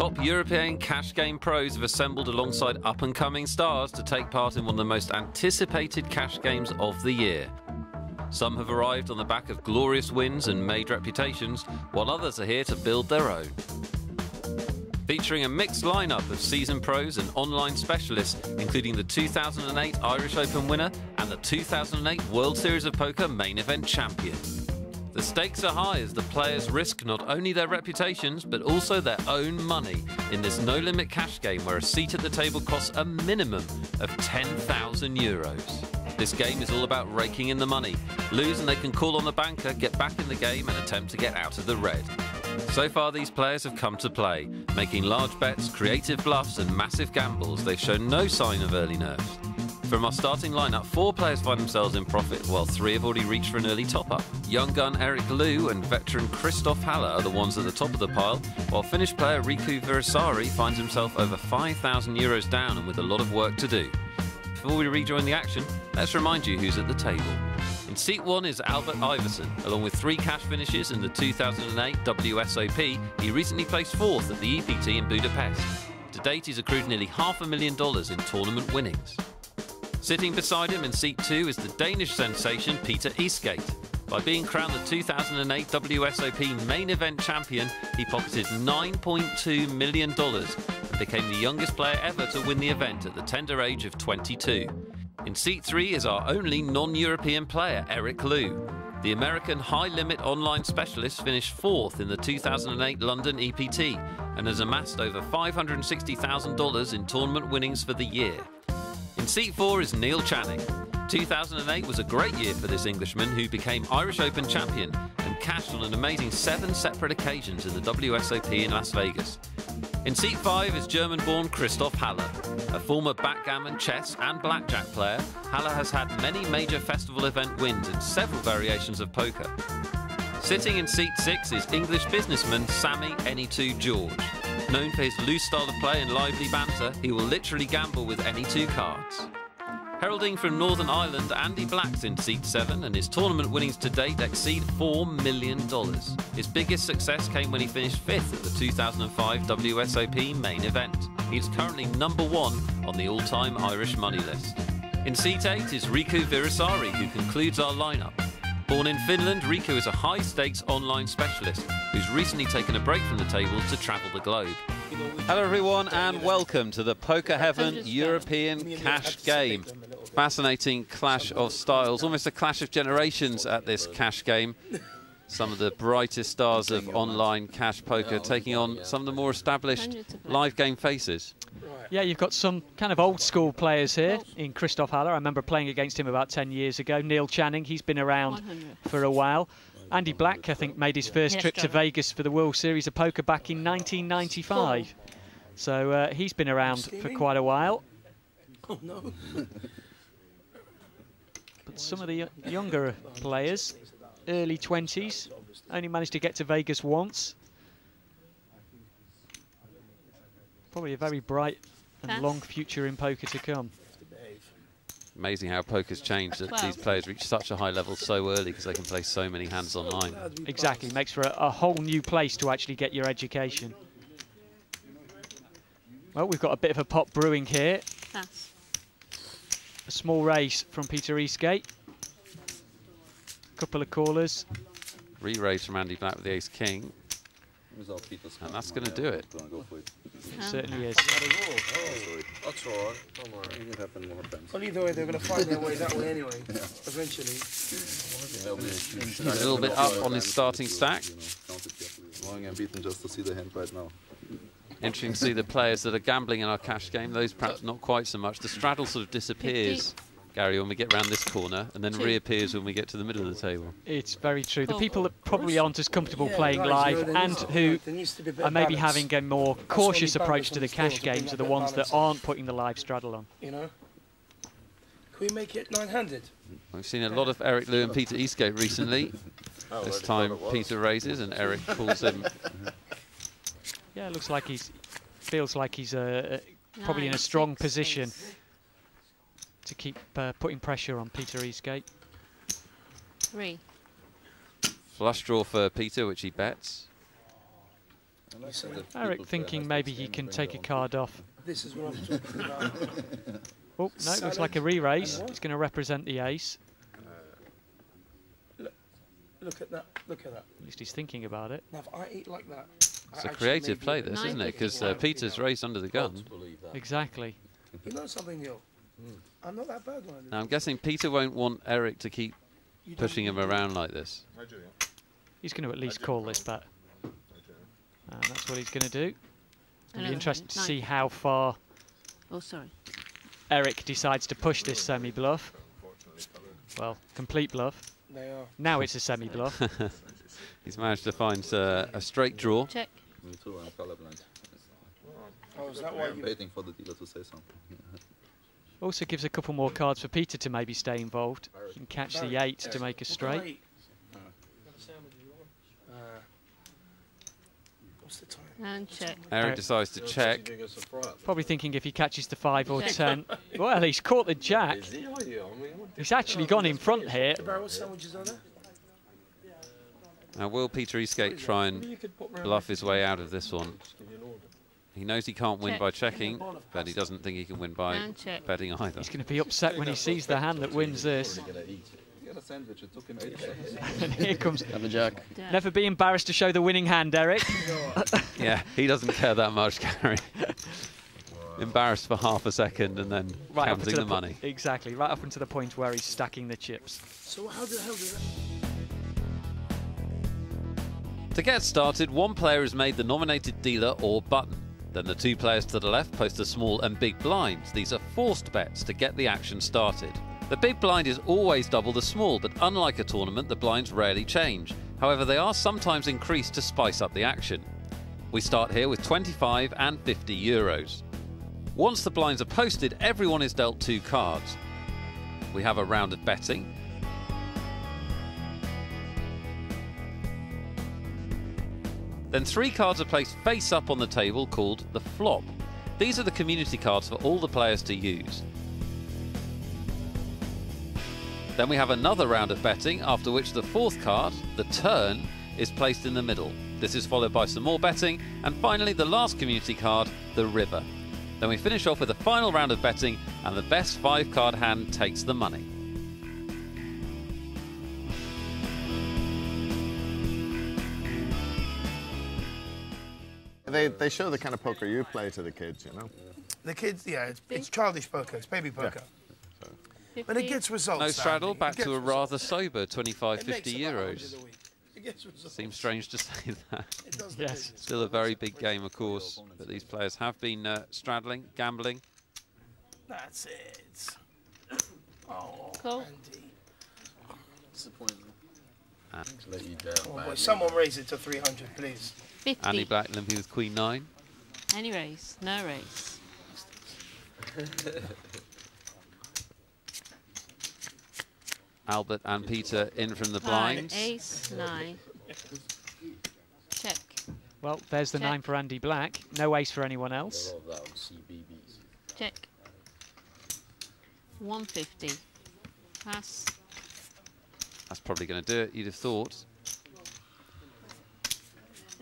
top European cash game pros have assembled alongside up-and-coming stars to take part in one of the most anticipated cash games of the year. Some have arrived on the back of glorious wins and made reputations, while others are here to build their own. Featuring a mixed lineup of seasoned pros and online specialists, including the 2008 Irish Open winner and the 2008 World Series of Poker main event champion. The stakes are high as the players risk not only their reputations but also their own money in this no-limit cash game where a seat at the table costs a minimum of €10,000. This game is all about raking in the money. Lose and they can call on the banker, get back in the game and attempt to get out of the red. So far these players have come to play, making large bets, creative bluffs and massive gambles. They've shown no sign of early nerves. From our starting lineup, 4 players find themselves in profit, while 3 have already reached for an early top-up. Young gun Eric Liu and veteran Christoph Haller are the ones at the top of the pile, while Finnish player Riku Virisari finds himself over €5,000 down and with a lot of work to do. Before we rejoin the action, let's remind you who's at the table. In seat 1 is Albert Iverson. Along with 3 cash finishes in the 2008 WSOP, he recently placed 4th at the EPT in Budapest. To date, he's accrued nearly $500,000 in tournament winnings. Sitting beside him in seat 2 is the Danish sensation Peter Eastgate. By being crowned the 2008 WSOP main event champion, he pocketed $9.2 million and became the youngest player ever to win the event at the tender age of 22. In seat 3 is our only non-European player, Eric Liu. The American high-limit online specialist finished 4th in the 2008 London EPT and has amassed over $560,000 in tournament winnings for the year. In seat 4 is Neil Channing. 2008 was a great year for this Englishman who became Irish Open champion and cashed on an amazing 7 separate occasions in the WSOP in Las Vegas. In seat 5 is German-born Christoph Haller. A former backgammon, chess and blackjack player, Haller has had many major festival event wins in several variations of poker. Sitting in seat 6 is English businessman Sammy Any2 George. Known for his loose style of play and lively banter, he will literally gamble with any 2 cards. Heralding from Northern Ireland, Andy Black's in seat 7 and his tournament winnings to date exceed $4 million. His biggest success came when he finished 5th at the 2005 WSOP main event. He is currently number 1 on the all-time Irish money list. In seat 8 is Riku Virisari, who concludes our lineup. Born in Finland, Riku is a high-stakes online specialist who's recently taken a break from the tables to travel the globe. Hello everyone and welcome to the Poker Heaven European Cash Game. Fascinating clash of styles, almost a clash of generations at this cash game. Some of the brightest stars of online cash poker taking on some of the more established live game faces. Yeah, you've got some kind of old school players here in Christoph Haller. I remember playing against him about 10 years ago. Neil Channing, he's been around for a while. Andy Black, I think, made his first trip to Vegas for the World Series of Poker back in 1995. So he's been around for quite a while. Oh, no. But some of the younger players, early 20s, only managed to get to Vegas once. Probably a very bright and long future in poker to come. Amazing how poker's changed, that these players reach such a high level so early because they can play so many hands online. Exactly, makes for a whole new place to actually get your education. Well, we've got a bit of a pot brewing here. A small raise from Peter Eastgate. Couple of callers. Re-raise from Andy Black with the ace-king. And that's going to do it. It certainly is. That's all right. Don't worry. It can happen more times. Well, either way, they're going to find their way that way anyway, eventually. A little bit up on his starting stack. Long and beaten just to see the hand right now. Interesting to see the players that are gambling in our cash game, those perhaps not quite so much. The straddle sort of disappears, Gary, when we get round this corner, and then reappears when we get to the middle of the table. It's very true. The people that probably aren't as comfortable playing live and who are maybe having a more cautious approach to the cash games are the ones that aren't putting the live straddle on. You know? Can we make it 900? We've seen a lot of Eric Liu and Peter Eastgate recently. This time Peter raises and Eric calls him. Yeah, it looks like feels like he's probably in a strong position to keep putting pressure on Peter Eastgate. 3. Flush draw for Peter, which he bets. Eric thinking maybe he can take a card off. This is what I'm talking about. Oh, no, it looks like a re-raise. It's going to represent the ace. Look at that. Look at that. At least he's thinking about it. Now, if I eat like that... It's a creative play, this, isn't it? Because Peter's raised under the gun. Exactly. You know something, Neil? I'm not that bad one. Now, I'm guessing Peter won't want Eric to keep pushing him around like this. He's going to at least call this bet. And that's what he's going to do. It'll be interesting to see how far Eric decides to push this semi-bluff. Well, complete bluff. They are. Now it's a semi-bluff. He's managed to find a straight draw. Check. Me too, I'm colorblind. Oh, is that why I'm you... waiting for the dealer to say something. Also gives a couple more cards for Peter to maybe stay involved. He can catch the 8 to make a straight. What's the time? And check. Eric decides to check. Probably thinking if he catches the 5 or 10. Well, he's caught the jack. He's actually gone in front here. What sandwiches are there? Now, will Peter Eastgate try and bluff his way out of this one? He knows he can't win by checking, but he doesn't think he can win by betting either. He's going to be upset when he sees the hand that wins this. And here comes... Have a jack. Never be embarrassed to show the winning hand, Eric. Yeah, he doesn't care that much, Gary. Embarrassed for half a second and then counting the money. Exactly, right up until the point where he's stacking the chips. So how the hell does that... To get started, one player is made the nominated dealer or button. Then the 2 players to the left post the small and big blinds. These are forced bets to get the action started. The big blind is always double the small, but unlike a tournament, the blinds rarely change. However, they are sometimes increased to spice up the action. We start here with 25 and 50 euros. Once the blinds are posted, everyone is dealt 2 cards. We have a round of betting. Then 3 cards are placed face up on the table called the flop. These are the community cards for all the players to use. Then we have another round of betting, after which the 4th card, the turn, is placed in the middle. This is followed by some more betting, and finally the last community card, the river. Then we finish off with a final round of betting, and the best 5-card hand takes the money. They show the kind of poker you play to the kids, you know? The kids, yeah, it's childish poker, it's baby poker. Yeah. But it gets results. No straddle, back to a rather sober 25, 50 euros. Seems strange to say that. Yes. Still a very big game, of course, but these players have been straddling, gambling. That's it. Oh, cool. Andy. Disappointing. Let you down, boy, someone raise it to 300, please. 50. Andy Black limping with Queen 9. Any raise, no raise. Albert and Peter in from the blinds. Ace 9. Check. Well, there's the 9 for Andy Black. No ace for anyone else. Check. 150. Pass. That's probably going to do it, you'd have thought.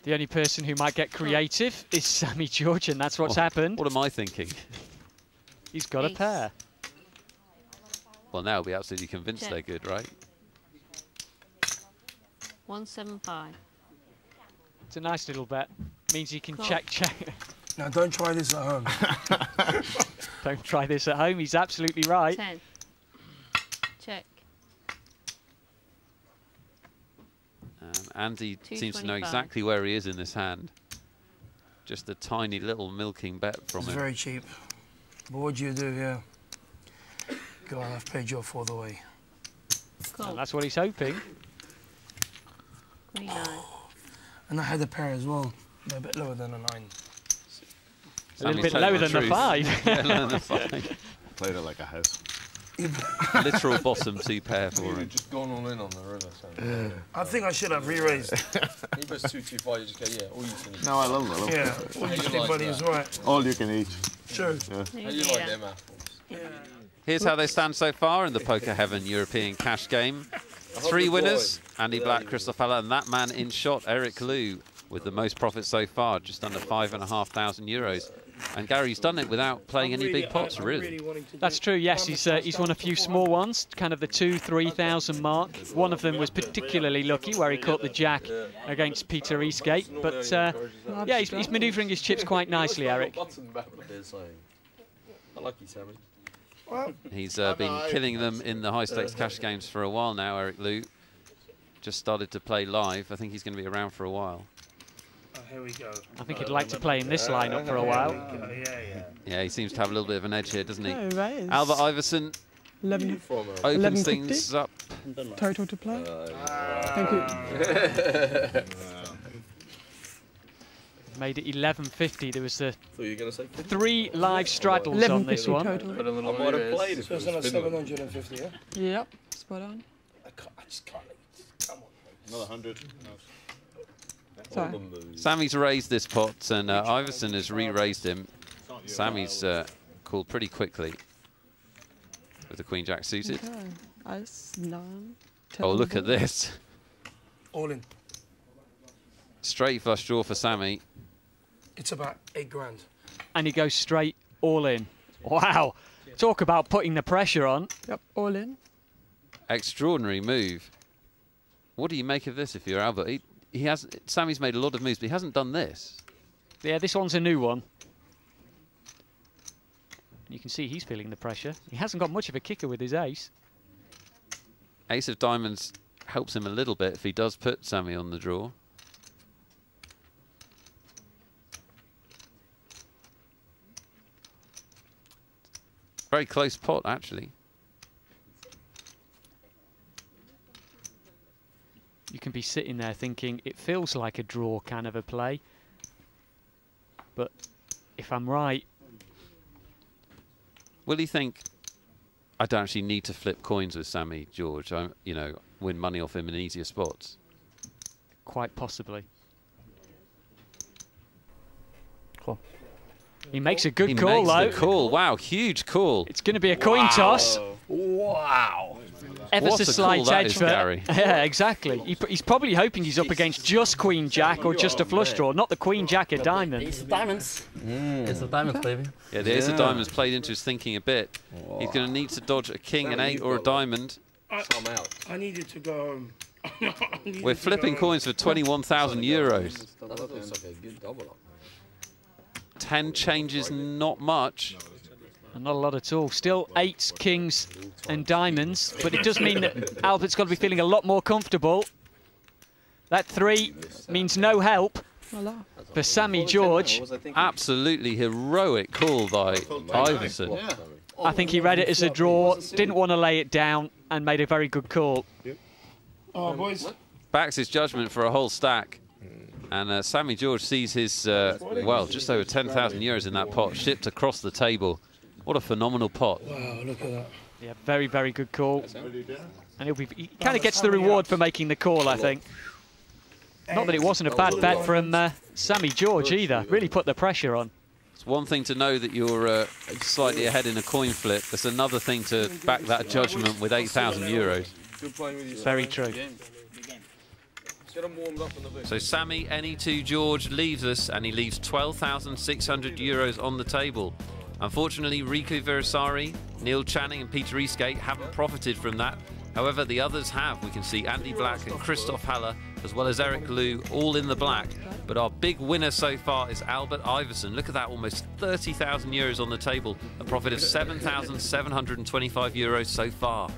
The only person who might get creative is Sammy George, and that's what's happened. What am I thinking? He's got a pair. Well, now he'll be absolutely convinced they're good, right? 175. It's a nice little bet. Means you can check. Now, don't try this at home. Don't try this at home. He's absolutely right. 10. Check. Andy seems to know exactly where he is in this hand. Just a tiny little milking bet from him. It's very cheap. But what do you do here? Go on, I've paid you off all the way. Cool. And that's what he's hoping. Queen 9. And I had a pair as well. They're a bit lower than a 9. A little bit lower than the 5. Yeah, lower than the 5. Played it like a house. Literal bottom 2 pair for him. Just gone all in on the river. I think I should have re-raised. He was 225, you just go, yeah, all you can eat. No, I love them. Yeah, all you can eat, buddy, is right. All you can eat. True. Yeah. How you like them apples? Yeah. Here's how they stand so far in the Poker Heaven European Cash Game. 3 winners, Andy Black, Christoph Haller, and that man in shot, Eric Liu. with the most profit so far, just under €5,500. And Gary's done it without playing any big pots, really. That's true, yes. He's won a few small ones, kind of the 2,000–3,000 mark. One of them was particularly lucky, where he caught the jack against Peter Eastgate. But yeah, he's manoeuvring his chips quite nicely, Eric. He's been killing them in the high-stakes cash games for a while now, Eric Liu. Just started to play live. I think he's going to be around for a while. Oh, here we go. I think he'd like to play in this lineup for a while. Yeah, he seems to have a little bit of an edge here, doesn't he? Oh, right. Albert Iverson 11, opens things up. total to play. Thank you. Made it 11.50. There was the So you're gonna say 3 live straddles on this one. total. I might have played it. So it's on 750, yeah? Yep, spot on. I just can't. Come on. Another 100. Sorry. Sammy's raised this pot, and Iverson has re-raised him. Sammy's called pretty quickly with the Queen Jack suited. Okay. Ice, 9, Oh, look at this. All in. Straight flush draw for Sammy. It's about 8 grand. And he goes straight all in. Wow. Talk about putting the pressure on. Yep, all in. Extraordinary move. What do you make of this if you're Albert? Sammy's made a lot of moves, but he hasn't done this. Yeah, this one's a new one. You can see he's feeling the pressure. He hasn't got much of a kicker with his ace. Ace of diamonds helps him a little bit if he does put Sammy on the draw. Very close pot, actually. You can be sitting there thinking, it feels like a draw kind of a play. But if I'm right... Will he think, I don't actually need to flip coins with Sammy George, you know, win money off him in easier spots? Quite possibly. Cool. He makes a good He call, makes though. the call. Wow, huge call. It's going to be a coin toss. Wow. Ever What so a slight call that edge is, for Gary. Yeah, exactly. He's probably hoping he's up against just Queen Jack or just a flush draw, not the Queen Jack of diamonds. Ace of diamonds. It's a diamonds, baby. Yeah, the ace of diamonds played into his thinking a bit. He's going to need to dodge a king, an 8 or a diamond. I'm out. I needed to go home. We're flipping coins for €21,000. That looks like a good double up. 10 changes, not much. And not a lot at all. Still 8s, kings and diamonds, but it does mean that Albert's got to be feeling a lot more comfortable. That 3 means no help Voila. for Sammy George. Absolutely heroic call by Iverson. I think he read it as a draw, didn't want to lay it down, and made a very good call. Oh, boys. Backs his judgment for a whole stack. And Sammy George sees his, well, just over €10,000 in that pot, shipped across the table. What a phenomenal pot. Wow, look at that. Yeah, very, very good call. And he kind of gets the reward for making the call, I think. Not that it wasn't a bad bet from Sammy George either. Really put the pressure on. It's one thing to know that you're slightly ahead in a coin flip. It's another thing to back that judgment with €8,000. Good playing with you. Very true. Get them warmed up in the bit. So Sammy NE2 George leaves us, and he leaves €12,600 on the table. Unfortunately, Riku Virasari, Neil Channing and Peter Eastgate haven't profited from that. However, the others have. We can see Andy Black and Christoph Haller, as well as Eric Liu, all in the black. But our big winner so far is Albert Iverson. Look at that, almost €30,000 on the table. A profit of €7,725 so far.